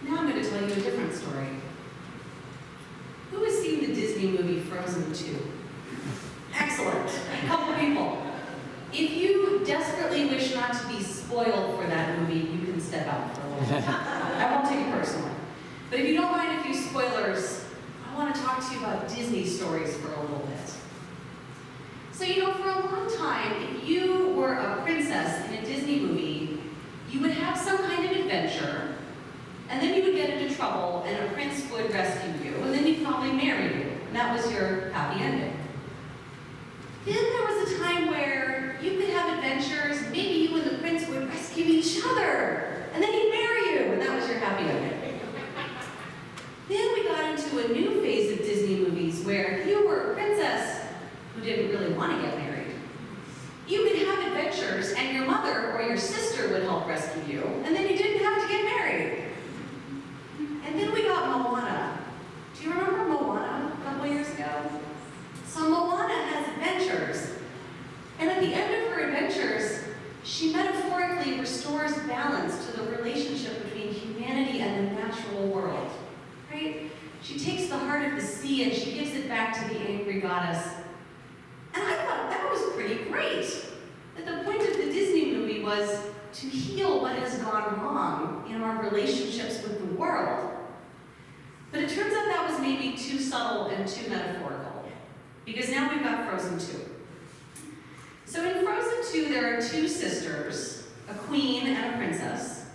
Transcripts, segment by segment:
Now I'm going to tell you a different story. Who has seen the Disney movie Frozen 2? Excellent. A couple people. If you desperately wish not to be spoiled for that movie, you can step out for a little bit. I won't take it personally. But if you don't mind a few spoilers, I want to talk to you about Disney stories for a little bit. So, for a long time, if you were a princess in a Disney movie, you would have some kind of adventure, and then you would get into trouble, and a prince would rescue you, and then he'd probably marry you, and that was your happy ending. Then there was a time where you could have adventures, maybe you and the prince would rescue each other, and then he'd marry you, and that was your happy ending. Then we got into a new phase of Disney movies where you were a princess who didn't really want to get married. You could have adventures, and your mother or your sister would help rescue you, and then you didn't have to get married. And then we got Moana. Do you remember Moana a couple years ago? So Moana has adventures, and at the end of her adventures, she metaphorically restores balance to the relationship between humanity and the natural world, right? She takes the heart of the sea and she gives it back to the angry goddess. And I thought that was pretty great. That the point of the Disney movie was to heal what has gone wrong in our relationships with the world. But it turns out that was maybe too subtle and too metaphorical. Because now we've got Frozen 2. So in Frozen 2, there are two sisters, a queen and a princess.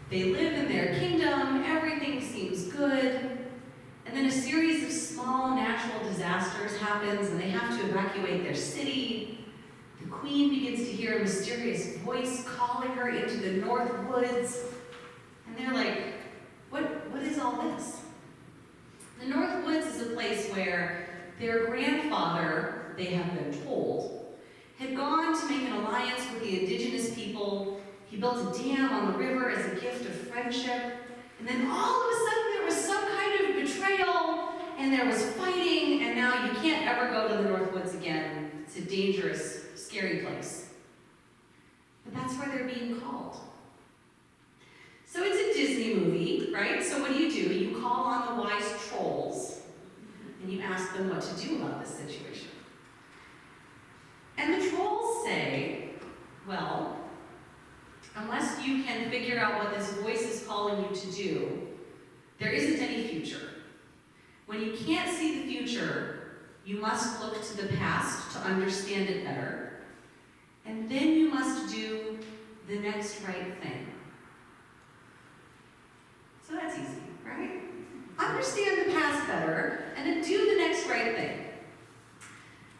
They live in their kingdom, everything seems good, and then a series of small natural disasters happens and they have to evacuate their city. The queen begins to hear a mysterious voice calling her into the North Woods, and they're like, what is all this? The North Woods is a place where their grandfather, they have been told, had gone to make an alliance with the indigenous people. He built a dam on the river as a gift of friendship. And then all of a sudden there was some kind of betrayal, and there was fighting, and now you can't ever go to the North Woods again. It's a dangerous, scary place. But that's where they're being called. So it's a Disney movie, right? So what do? You call on the wise trolls, and you ask them what to do about this situation. And the trolls say, well, unless you can figure out what this voice is calling you to do, there isn't any future. When you can't see the future, you must look to the past to understand it better, and then you must do the next right thing. So that's easy, right? Understand the past better, and then do the next right thing.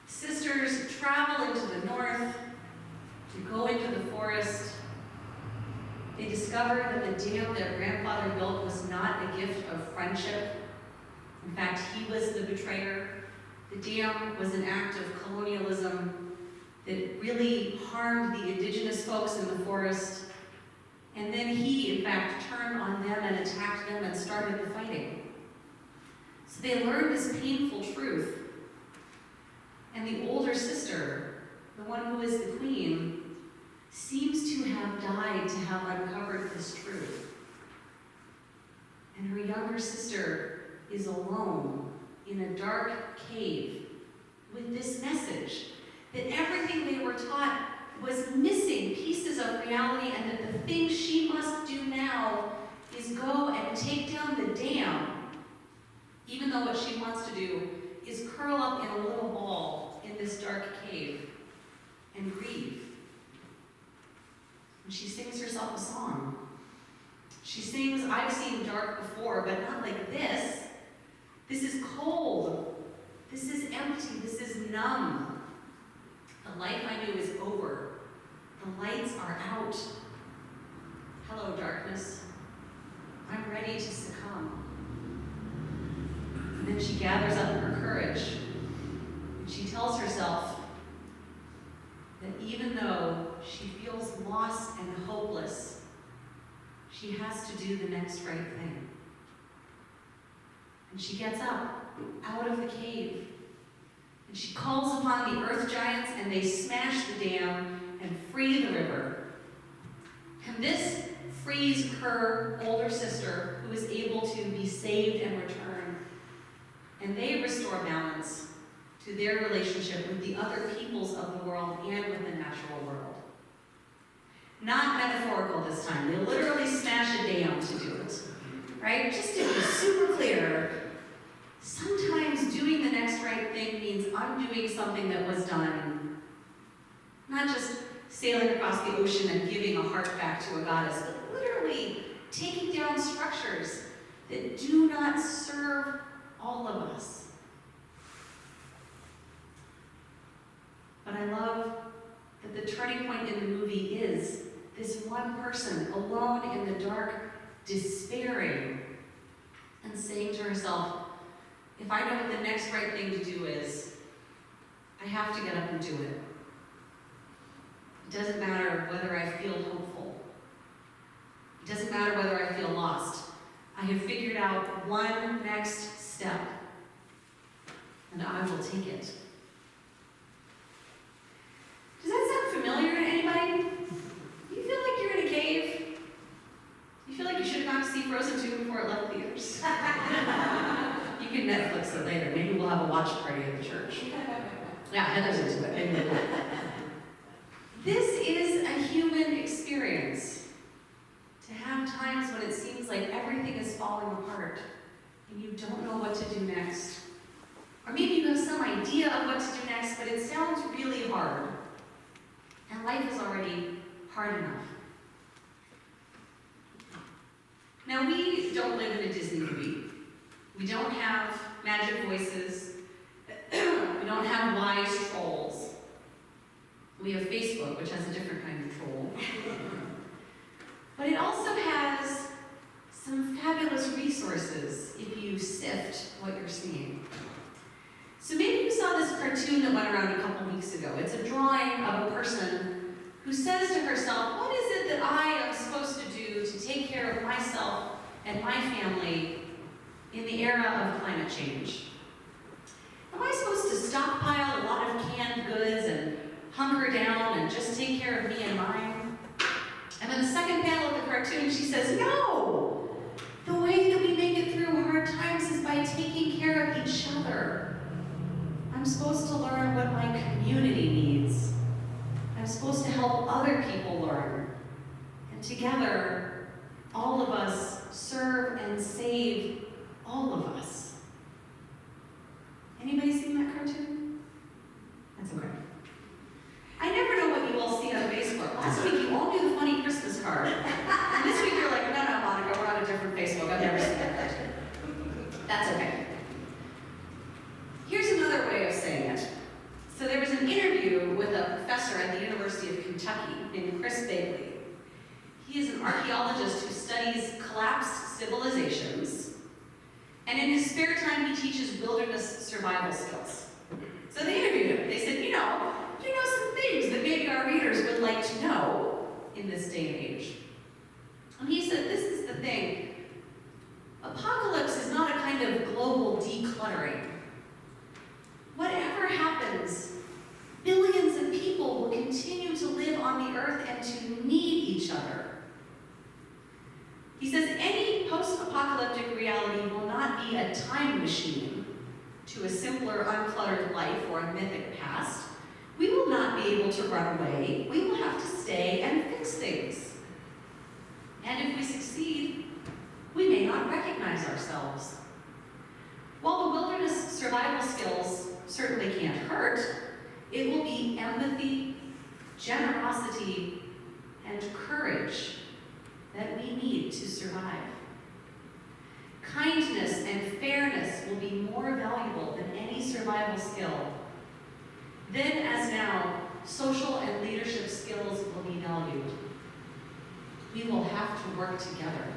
Sisters travel into the north, to go into the forest. They discover that the dam their grandfather built was not a gift of friendship. In fact, he was the betrayer. The dam was an act of colonialism that really harmed the indigenous folks in the forest. And then he, in fact, turned on them and attacked them and started the fighting. So they learned this painful truth. And the older sister, the one who is the queen, seems to have died to have uncovered this truth. And her younger sister is alone in a dark cave with this message that everything they were taught was missing pieces of reality, and that the thing she must do now is go and take down the dam, even though what she wants to do is curl up in a little ball in this dark cave and grieve. And she sings herself a song. She sings, I've seen dark before, but not like this. This is cold. This is empty. This is numb. The life I knew is over. The lights are out. Hello, darkness. I'm ready to succumb. And then she gathers up her courage. And she tells herself that even though she feels lost and hopeless, she has to do the next right thing. And she gets up out of the cave, and she calls upon the earth giants, and they smash the dam and free the river. And this frees her older sister, who is able to be saved and return. And they restore balance to their relationship with the other peoples of the world and with the natural world. Not metaphorical this time. They literally smash a dam to do it. Right? Just to be super clear, sometimes doing the next right thing means undoing something that was done. Not just sailing across the ocean and giving a heart back to a goddess, but literally taking down structures that do not serve all of us. But I love that the turning point in the movie is this one person alone in the dark, despairing, and saying to herself, if I know what the next right thing to do is, I have to get up and do it. It doesn't matter whether I feel hopeful. It doesn't matter whether I feel lost. I have figured out one next step, and I will take it. Does that sound familiar to anybody? You feel like you're in a cave? You feel like you should have gone to see Frozen 2 before it left theaters? You can Netflix it later. Maybe we'll have a watch party at the church. Yeah, Heather's into it. Maybe we'll. This is a human experience. To have times when it seems like everything is falling apart and you don't know what to do next. Or maybe you have some idea of what to do next, but it sounds really hard. And life is already hard enough. Now, we don't live in a Disney movie. We don't have magic voices. We don't have wise trolls. We have Facebook, which has a different kind of troll. But it also has some fabulous resources if you sift what you're seeing. So maybe you saw this cartoon that went around a couple weeks ago. It's a drawing of a person who says to herself, what is it that I am supposed to do to take care of myself and my family in the era of climate change? Am I supposed to stockpile a lot of canned goods and hunker down and just take care of me and mine? And then the second panel of the cartoon, she says, no! The way that we make it through hard times is by taking care of each other. I'm supposed to learn what my community needs. I'm supposed to help other people learn. And together, all of us serve and save all of us. Anybody seen that cartoon? That's okay. I never know what you all see on Facebook. Last week you all knew the funny Christmas card. And this week you're like, no, Monica, we're on a different Facebook. I've never seen that cartoon. That's okay. Here's another way of saying it. So there was an interview with a professor at the University of Kentucky named Chris Bailey. He is an archaeologist who studies collapsed civilizations, and in his spare time he teaches wilderness survival skills. So they interviewed him. They said, you know some things that maybe our readers would like to know in this day and age. And he said, this is the thing. Apocalypse is not a kind of global decluttering. Whatever happens, billions of people will continue to live on the earth and to need each other. He says any post-apocalyptic reality will not be a time machine to a simpler, uncluttered life or a mythic past. We will not be able to run away. We will have to stay and fix things. And if we succeed, we may not recognize ourselves. While the wilderness survival skills certainly can't hurt, it will be empathy, generosity, and courage that we need to survive. Kindness and fairness will be more valuable than any survival skill. Then, as now, social and leadership skills will be valued. We will have to work together.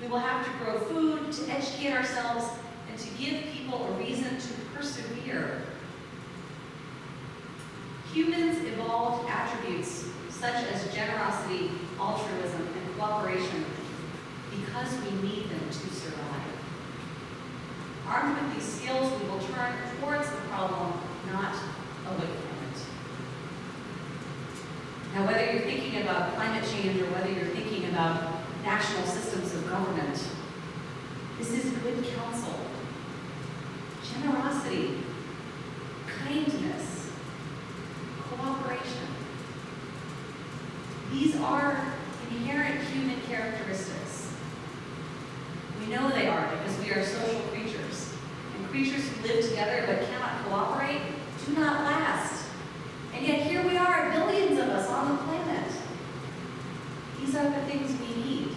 We will have to grow food, to educate ourselves, and to give people a reason to persevere. Humans evolved attributes such as generosity, altruism, and cooperation because we need them to survive. Armed with these skills, we will turn towards the problem, not away from it. Now, whether you're thinking about climate change or whether you're thinking about national systems of government. This is good counsel, generosity, kindness, cooperation. These are inherent human characteristics. We know they are because we are social creatures. And creatures who live together but cannot cooperate do not last. And yet here we are, billions of us on the planet. These are the things we need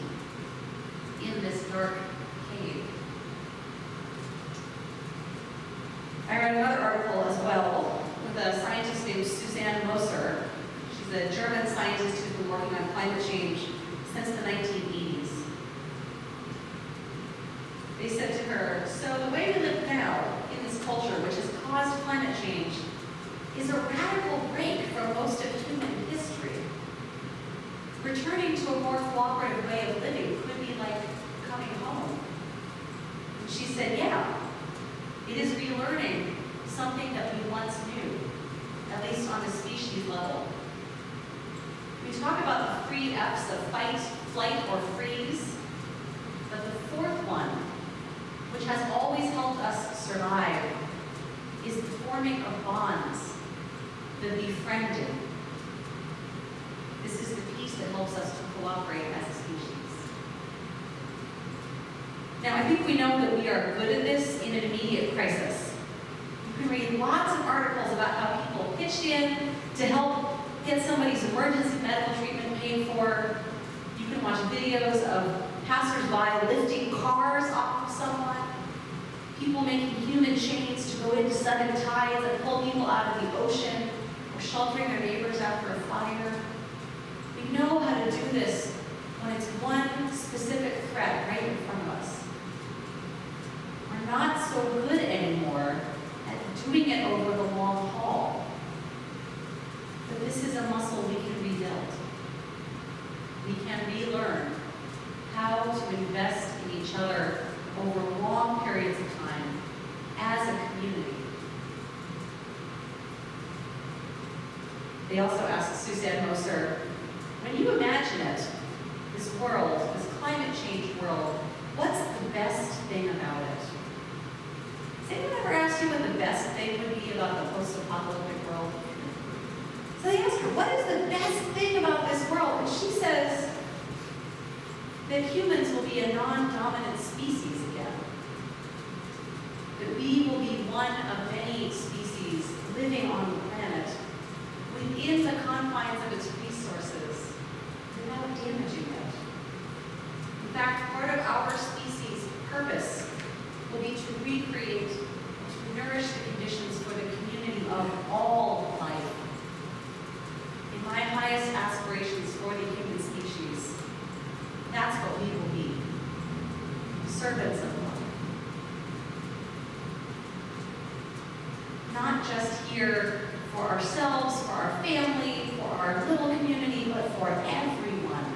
in this dark cave. I read another article as well with a scientist named Suzanne Moser. She's a German scientist who's been working on climate change since the 1980s. They said to her, so the way we live now in this culture, which has caused climate change, is a radical break from most of human history. Returning to a more cooperative way of living could be like coming home. And she said, yeah, it is relearning something that we once knew, at least on a species level. We talk about the 3 F's of fight, flight, or freeze, but the 4th one, which has always helped us survive, is the forming of bonds, the befriending. This is the piece that helps us to cooperate as a species. Now, I think we know that we are good at this in an immediate crisis. You can read lots of articles about how people pitched in to help get somebody's emergency medical treatment paid for. You can watch videos of passersby lifting cars off of someone, people making human chains to go into sudden tides and pull people out of the ocean, or sheltering their neighbors after a fire. We know how to do this when it's one specific threat right in front of us. We're not so good anymore at doing it over the long haul. But this is a muscle we can rebuild. We can relearn how to invest in each other over long periods of time as a community. They also asked Suzanne Moser, when you imagine it, this world, this climate change world, what's the best thing about it? Has anyone ever asked you what the best thing would be about the post-apocalyptic world? So they asked her, what is the best thing about this world? And she says that humans will be a non-dominant species again. That we will be one of many species living on the planet within the confines of its resources without damaging it. In fact, part of our species' purpose will be to recreate, to nourish the conditions for the community of all life. In my highest aspirations for the human species, that's what we will be, servants of life. Not just here for ourselves, for our family, for our little community, but for everyone.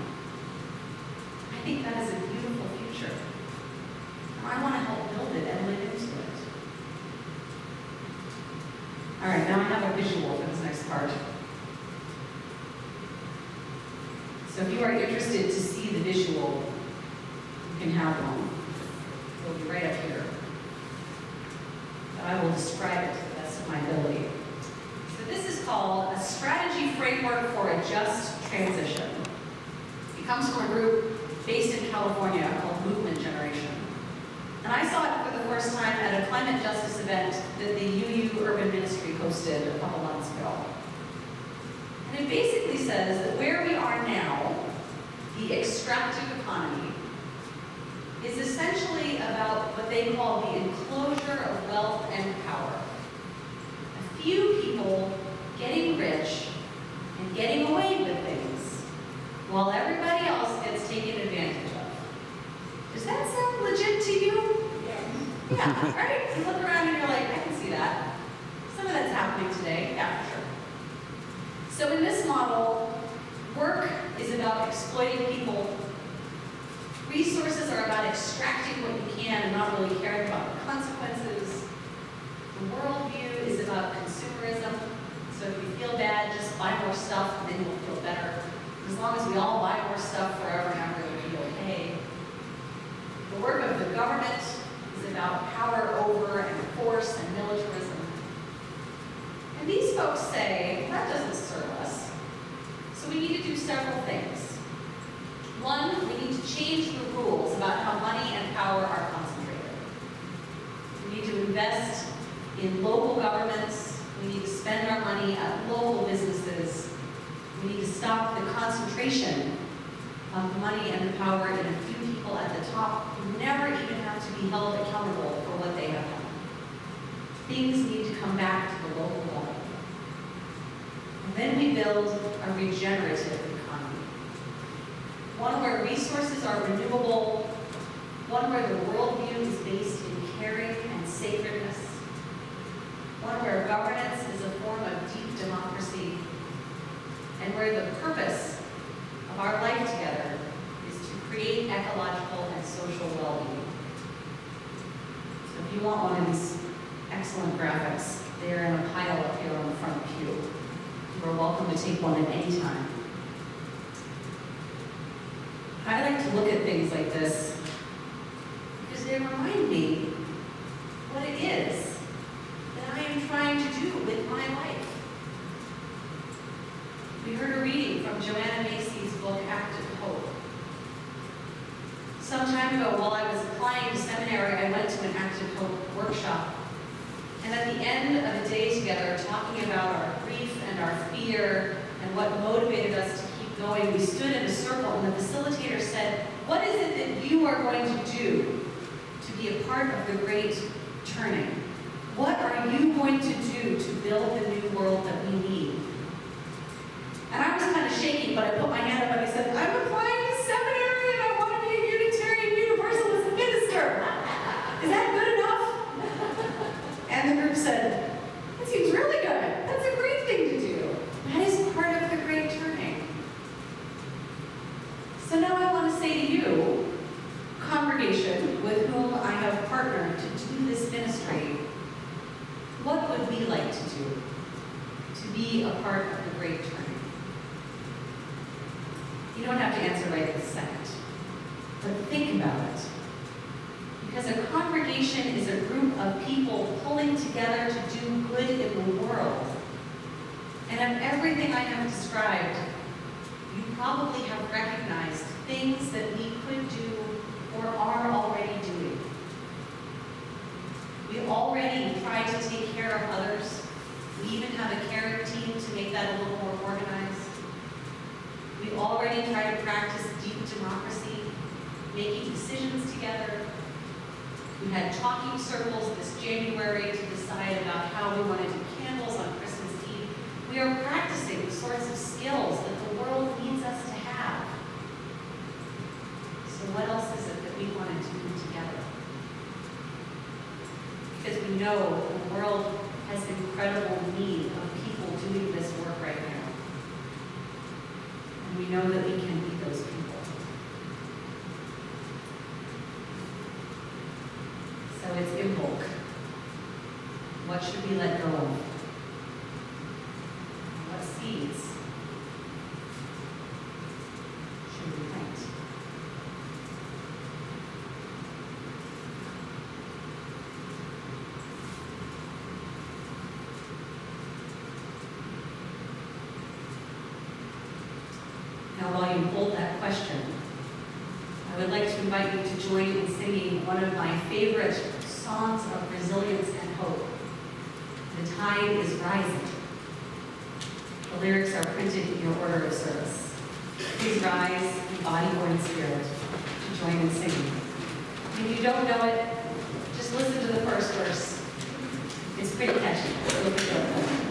I think that is a beautiful future. And I want to help build it and live into it. All right, now I have a visual for this next part. So if you are interested to see the visual, you can have one. It'll be right up here. But I will describe it to the best of my ability. So this is called a strategy framework for a just transition. It comes from a group based in California called Movement Generation. And I saw it for the first time at a climate justice event that the UU Urban Ministry hosted a couple months ago. And it basically says that where we are now, the extractive economy, is essentially about what they call the enclosure of wealth and power. A few people getting rich and getting away with things, while everybody else gets taken advantage of. Does that sound legit to you? Yeah, right? You look around and you're like, I can see that. Some of that's happening today, yeah, for sure. So in this model, work is about exploiting people. Resources are about extracting what you can and not really caring about the consequences. The worldview is about consumerism. So if you feel bad, just buy more stuff and then you'll feel better. As long as we all buy more stuff forever and ever, several things. One, we need to change the rules about how money and power are concentrated. We need to invest in local governments. We need to spend our money at local businesses. We need to stop the concentration of the money and the power in a few people at the top who never even have to be held accountable for what they have done. Things need to come back to the local level. And then we build a regenerative economy. One where resources are renewable, one where the worldview is based in caring and sacredness, one where governance is a form of deep democracy, and where the purpose of our life together is to create ecological and social well-being. So if you want one of these excellent graphics, they're in a pile up here on the front pew. You are welcome to take one at any time. I like to look at things like this because they remind me what it is that I am trying to do with my life. We heard a reading from Joanna Macy's book, Active Hope. Some time ago, while I was applying to seminary, I went to an Active Hope workshop. And at the end of the day together, talking about our grief and our fear and what motivated us to keep going, we stood in a circle and the facilitator said, "What is it that you are going to do to be a part of the great turning? What are you going to do to build the new world that we need?" And I was kind of shaking, but I put my hand up and I said, "I'm applying to seminary and I want to be a Unitarian Universalist minister. Is that good enough?" And the group said, "That seems really good. That's a great thing to do. That is part of the great turning." So now I want to say to you, congregation with whom I have partnered to do this ministry, what would we like to do to be a part of the great turning? You don't have to answer right this second, but think about it. Because a congregation is a group of people pulling together to do good in the world. And of everything I have described, you probably have recognized things that we could do or are already doing. We already try to take care of others. We even have a caring team to make that a little more organized. We already try to practice deep democracy, making decisions together. We had talking circles this January to decide about how we want to do candles on Christmas Eve. We are practicing the sorts of skills that the world needs us to have. So what else is it that we want to do together? Because we know the world has incredible need of people doing this work right now. And we know that we can be those people. So it's Imbolc. What should we let go of? What seeds should we plant? Now, while you hold that question, I would like to invite you to join in singing one of my favorite songs of resilience and hope. The tide is rising. The lyrics are printed in your order of service. Please rise in body or in spirit to join in singing. If you don't know it, just listen to the first verse. It's pretty catchy. Look it up.